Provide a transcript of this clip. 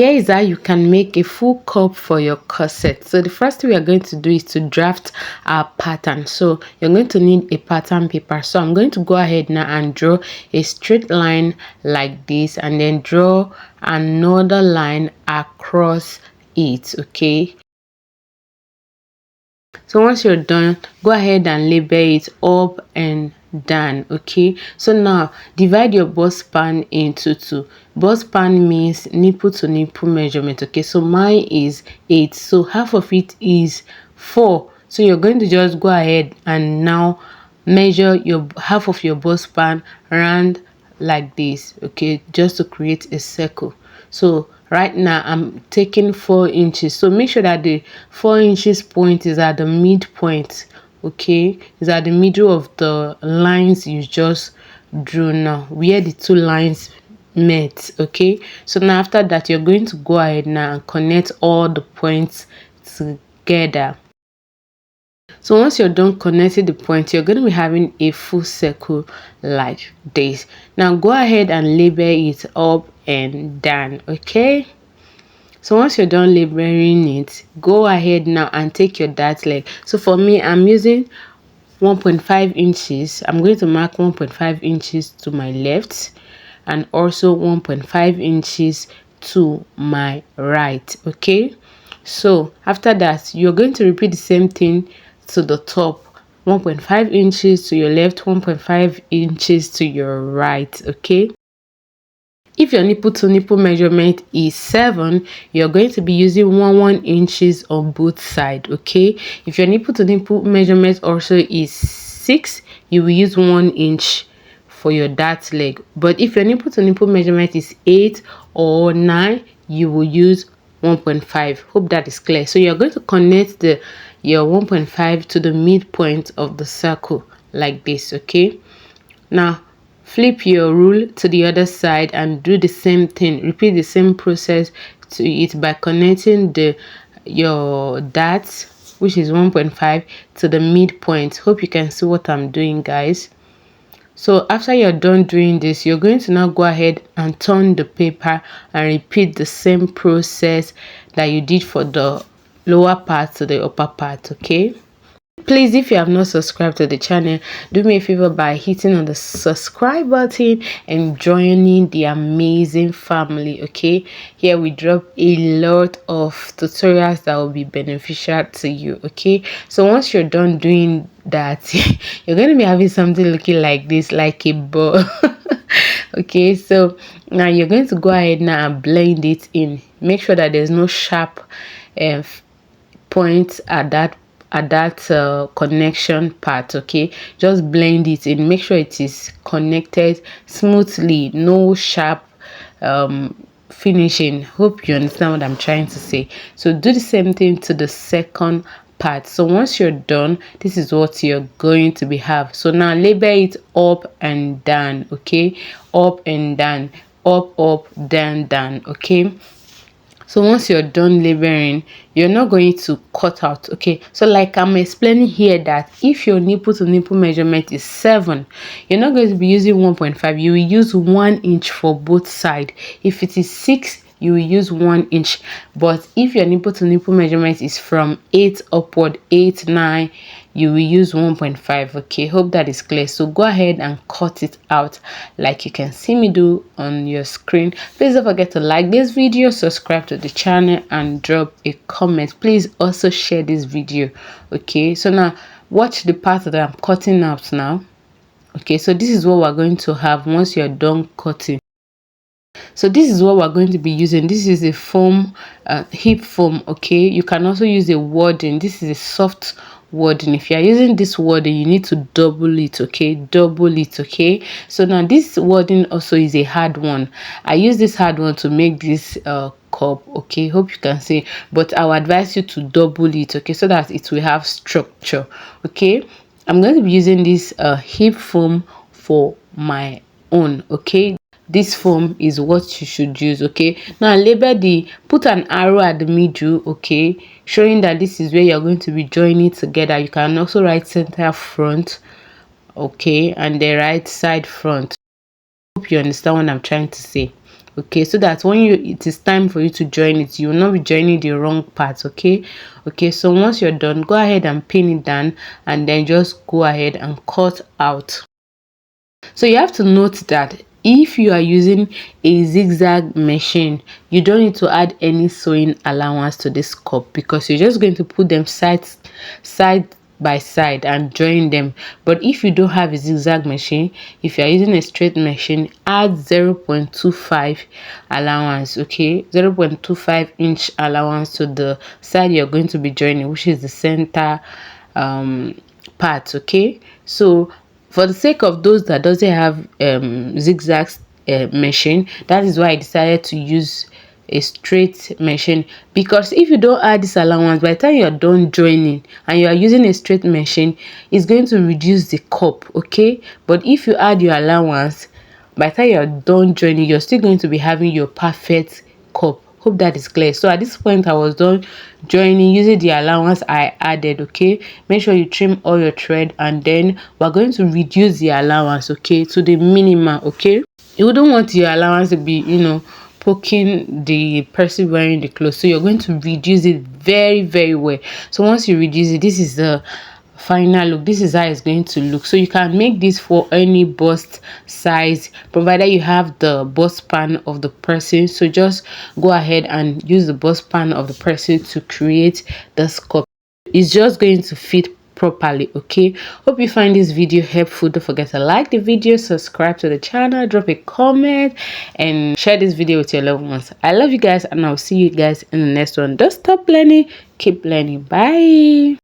Here is how you can make a full cup for your corset. So the first thing we are going to do is to draft our pattern. So you're going to need a pattern paper. So I'm going to go ahead now and draw a straight line like this, and then draw another line across it. Okay, so once you're done, go ahead and label it up and down. Okay, so now divide your bust span into two. Bust span means nipple to nipple measurement. Okay, so mine is 8, so half of it is 4. So you're going to just go ahead and now measure your half of your bust span around like this. Okay, just to create a circle. So right now I'm taking 4 inches, so make sure that the 4 inches point is at the midpoint. Okay, is at the middle of the lines you just drew, now where the two lines met. Okay, so now after that you're going to go ahead now and connect all the points together. So once you're done connecting the point, you're going to be having a full circle like this. Now go ahead and label it up and down. Okay, so once you're done labeling it, go ahead now and take your dart leg. So for me, I'm using 1.5 inches. I'm going to mark 1.5 inches to my left and also 1.5 inches to my right. Okay, so after that you're going to repeat the same thing to the top. 1.5 inches to your left, 1.5 inches to your right. Okay, if your nipple to nipple measurement is 7, you're going to be using 1 inches on both sides. Okay, if your nipple to nipple measurement also is 6, you will use 1 inch for your dart leg. But if your nipple to nipple measurement is 8 or 9, you will use 1.5. Hope that is clear. So you're going to connect your 1.5 to the midpoint of the circle like this. Okay, now flip your rule to the other side and do the same thing. Repeat the same process to it by connecting your darts, which is 1.5, to the midpoint. Hope you can see what I'm doing, guys. So after you're done doing this, you're going to now go ahead and turn the paper and repeat the same process that you did for the lower part to the upper part. Okay, please, if you have not subscribed to the channel, do me a favor by hitting on the subscribe button and joining the amazing family. Okay, here we drop a lot of tutorials that will be beneficial to you. Okay, so once you're done doing that, you're going to be having something looking like this, like a ball. Okay, so now you're going to go ahead now and blend it in. Make sure that there's no sharp points at that connection part. Okay, just blend it in. Make sure it is connected smoothly, no sharp finishing. Hope you understand what I'm trying to say. So do the same thing to the second part. So once you're done, this is what you're going to be have. So now label it up and down. Okay, up and down, up down down. Okay, so once you're done labeling, you're not going to cut out. Okay, so like I'm explaining here, that if your nipple to nipple measurement is 7, you're not going to be using 1.5. You will use 1 inch for both sides. If it is 6, you will use 1 inch. But if your nipple to nipple measurement is from 8 upward, 8, 9, you will use 1.5. Okay, hope that is clear. So go ahead and cut it out like you can see me do on your screen. Please don't forget to like this video, subscribe to the channel, and drop a comment. Please also share this video. Okay, so now watch the part that I'm cutting out now. Okay, so this is what we're going to have once you're done cutting. So this is what we're going to be using. This is a foam, hip foam. Okay, you can also use a wadding. This is a soft wadding. If you are using this wadding, you need to double it. Okay, double it. Okay, so now this wadding also is a hard one. I use this hard one to make this cup. Okay, hope you can see, but I would advise you to double it. Okay, so that it will have structure. Okay, I'm going to be using this hip foam for my own. Okay, this foam is what you should use. Okay, now put an arrow at the middle. Okay, showing that this is where you're going to be joining together. You can also write center front. Okay, and the right side front. Hope you understand what I'm trying to say. okay, so that when it is time for you to join it, you will not be joining the wrong part. Okay, so once you're done, go ahead and pin it down, and then just go ahead and cut out. So you have to note that if you are using a zigzag machine, you don't need to add any sewing allowance to this cup, because you're just going to put them side by side and join them. But if you don't have a zigzag machine, if you are using a straight machine, add 0.25 allowance, okay, 0.25-inch allowance to the side you're going to be joining, which is the center part. Okay, so for the sake of those that doesn't have zigzag machine, that is why I decided to use a straight machine. Because if you don't add this allowance, by the time you're done joining and you are using a straight machine, it's going to reduce the cup. Okay, but if you add your allowance, by the time you're done joining, you're still going to be having your perfect cup. Hope that is clear. So at this point, I was done joining using the allowance I added. Okay, make sure you trim all your thread, and then we're going to reduce the allowance, okay, to the minimum. Okay, you wouldn't want your allowance to be, poking the person wearing the clothes, so you're going to reduce it very, very well. So once you reduce it, this is the final look. This is how it's going to look. So you can make this for any bust size, provided you have the bust pan of the person. So just go ahead and use the bust pan of the person to create the scope. It's just going to fit properly. Okay, hope you find this video helpful. Don't forget to like the video, subscribe to the channel, drop a comment, and share this video with your loved ones. I love you guys, and I'll see you guys in the next one. Don't stop learning, keep learning. Bye.